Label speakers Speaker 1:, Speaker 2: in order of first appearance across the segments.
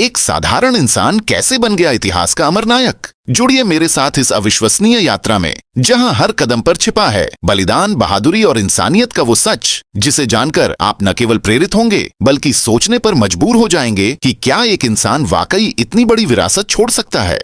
Speaker 1: एक साधारण इंसान कैसे बन गया इतिहास का अमर नायक। जुड़िए मेरे साथ इस अविश्वसनीय यात्रा में, जहां हर कदम पर छिपा है बलिदान, बहादुरी और इंसानियत का वो सच, जिसे जानकर आप न केवल प्रेरित होंगे बल्कि सोचने पर मजबूर हो जाएंगे कि क्या एक इंसान वाकई इतनी बड़ी विरासत छोड़ सकता है।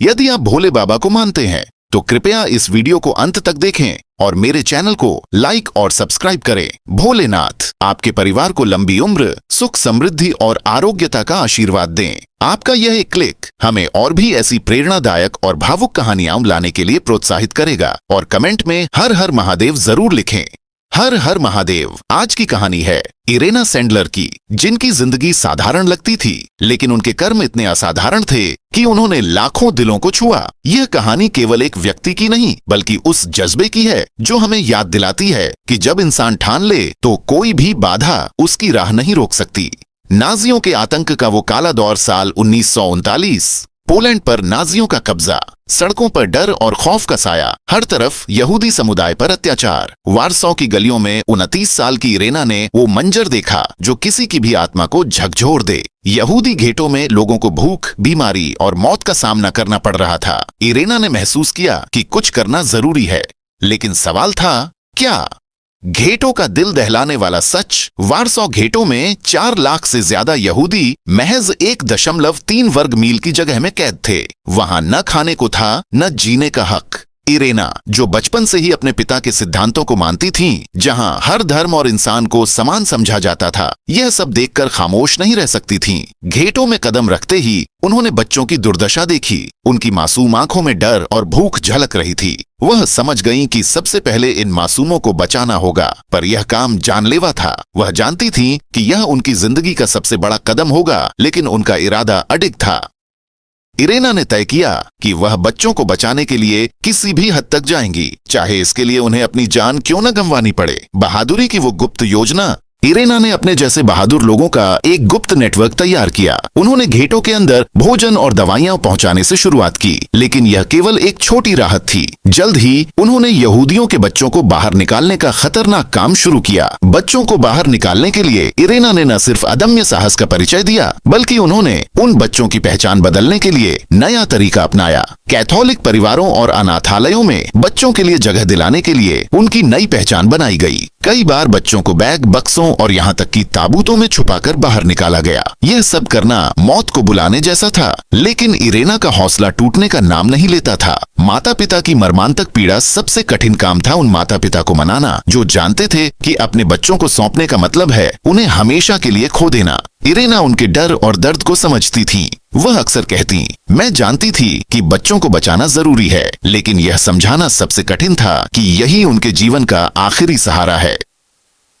Speaker 1: यदि आप भोले बाबा को मानते हैं तो कृपया इस वीडियो को अंत तक देखें और मेरे चैनल को लाइक और सब्सक्राइब करें। भोलेनाथ आपके परिवार को लंबी उम्र, सुख, समृद्धि और आरोग्यता का आशीर्वाद दें। आपका यह एक क्लिक हमें और भी ऐसी प्रेरणादायक और भावुक कहानियां लाने के लिए प्रोत्साहित करेगा। और कमेंट में हर हर महादेव जरूर लिखें। हर हर महादेव। आज की कहानी है इरेना सैंडलर की, जिनकी जिंदगी साधारण लगती थी लेकिन उनके कर्म इतने असाधारण थे कि उन्होंने लाखों दिलों को छुआ। यह कहानी केवल एक व्यक्ति की नहीं बल्कि उस जज्बे की है जो हमें याद दिलाती है कि जब इंसान ठान ले तो कोई भी बाधा उसकी राह नहीं रोक सकती। नाजियों के आतंक का वो काला दौर, साल 1939। पोलैंड पर नाजियों का कब्जा, सड़कों पर डर और खौफ का साया, हर तरफ यहूदी समुदाय पर अत्याचार। वारसॉ की गलियों में 29 साल की इरेना ने वो मंजर देखा जो किसी की भी आत्मा को झकझोर दे। यहूदी घेटों में लोगों को भूख, बीमारी और मौत का सामना करना पड़ रहा था। इरेना ने महसूस किया कि कुछ करना जरूरी है, लेकिन सवाल था क्या? घेटों का दिल दहलाने वाला सच, वारसॉ घेटों में 4 लाख से ज्यादा यहूदी महज 1.3 वर्ग मील की जगह में कैद थे। वहां न खाने को था, न जीने का हक। इरेना, जो बचपन से ही अपने पिता के सिद्धांतों को मानती थीं, जहां हर धर्म और इंसान को समान समझा जाता था, यह सब देखकर खामोश नहीं रह सकती थीं। घेटों में कदम रखते ही उन्होंने बच्चों की दुर्दशा देखी। उनकी मासूम आंखों में डर और भूख झलक रही थी। वह समझ गईं कि सबसे पहले इन मासूमों को बचाना होगा, पर यह काम जानलेवा था। वह जानती थीं कि यह उनकी जिंदगी का सबसे बड़ा कदम होगा, लेकिन उनका इरादा अडिग था। इरेना ने तय किया कि वह बच्चों को बचाने के लिए किसी भी हद तक जाएंगी, चाहे इसके लिए उन्हें अपनी जान क्यों न गंवानी पड़े। बहादुरी की वो गुप्त योजना। इरेना ने अपने जैसे बहादुर लोगों का एक गुप्त नेटवर्क तैयार किया। उन्होंने घेटों के अंदर भोजन और दवाइयां पहुंचाने से शुरुआत की, लेकिन यह केवल एक छोटी राहत थी। जल्द ही उन्होंने यहूदियों के बच्चों को बाहर निकालने का खतरनाक काम शुरू किया। बच्चों को बाहर निकालने के लिए इरेना ने न सिर्फ अदम्य साहस का परिचय दिया, बल्कि उन्होंने उन बच्चों की पहचान बदलने के लिए नया तरीका अपनाया। कैथोलिक परिवारों और अनाथालयों में बच्चों के लिए जगह दिलाने के लिए उनकी नई पहचान बनाई गई। कई बार बच्चों को बैग, बक्सों और यहाँ तक कि ताबूतों में छुपाकर बाहर निकाला गया। यह सब करना मौत को बुलाने जैसा था, लेकिन इरेना का हौसला टूटने का नाम नहीं लेता था। माता पिता की मर्मांतक पीड़ा सबसे कठिन काम था उन माता पिता को मनाना जो जानते थे कि अपने बच्चों को सौंपने का मतलब है उन्हें हमेशा के लिए खो देना। इरेना उनके डर और दर्द को समझती थी। वह अक्सर कहती, मैं जानती थी कि बच्चों को बचाना जरूरी है, लेकिन यह समझाना सबसे कठिन था कि यही उनके जीवन का आखिरी सहारा है।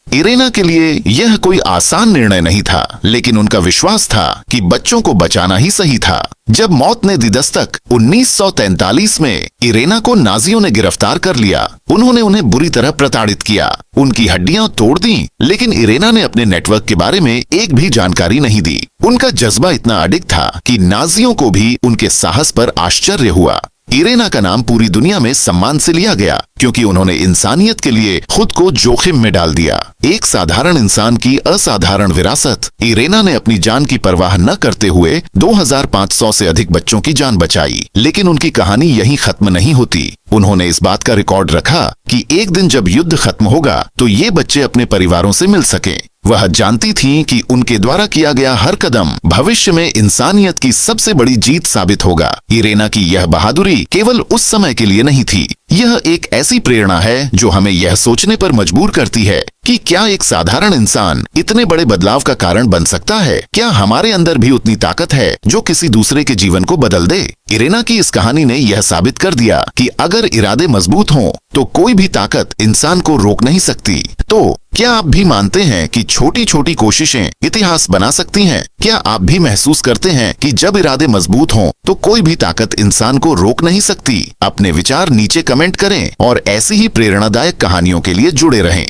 Speaker 1: इरेना के लिए यह कोई आसान निर्णय नहीं था, लेकिन उनका विश्वास था कि बच्चों को बचाना ही सही था। जब मौत ने दी दस्तक 1943 में, इरेना को नाजियों ने गिरफ्तार कर लिया। उन्होंने उन्हें बुरी तरह प्रताड़ित किया, उनकी हड्डियां तोड़ दी, लेकिन इरेना ने अपने नेटवर्क के बारे में एक भी जानकारी नहीं दी। उनका जज्बा इतना अडिग था कि नाजियों को भी उनके साहस पर आश्चर्य हुआ। इरेना का नाम पूरी दुनिया में सम्मान से लिया गया क्योंकि उन्होंने इंसानियत के लिए खुद को जोखिम में डाल दिया। एक साधारण इंसान की असाधारण विरासत। इरेना ने अपनी जान की परवाह न करते हुए 2500 से अधिक बच्चों की जान बचाई। लेकिन उनकी कहानी यहीं खत्म नहीं होती। उन्होंने इस बात का रिकॉर्ड रखा कि एक दिन जब युद्ध खत्म होगा तो ये बच्चे अपने परिवारों से मिल सकें। वह जानती थीं कि उनके द्वारा किया गया हर कदम भविष्य में इंसानियत की सबसे बड़ी जीत साबित होगा। इरेना की यह बहादुरी केवल उस समय के लिए नहीं थी, यह एक ऐसी प्रेरणा है जो हमें यह सोचने पर मजबूर करती है कि क्या एक साधारण इंसान इतने बड़े बदलाव का कारण बन सकता है? क्या हमारे अंदर भी उतनी ताकत है जो किसी दूसरे के जीवन को बदल दे? इरेना की इस कहानी ने यह साबित कर दिया कि अगर इरादे मजबूत हों तो कोई भी ताकत इंसान को रोक नहीं सकती। तो क्या आप भी मानते हैं कि छोटी छोटी कोशिशें इतिहास बना सकती हैं? क्या आप भी महसूस करते हैं कि जब इरादे मजबूत हों तो कोई भी ताकत इंसान को रोक नहीं सकती? अपने विचार नीचे कमेंट करें और ऐसी ही प्रेरणादायक कहानियों के लिए जुड़े रहें।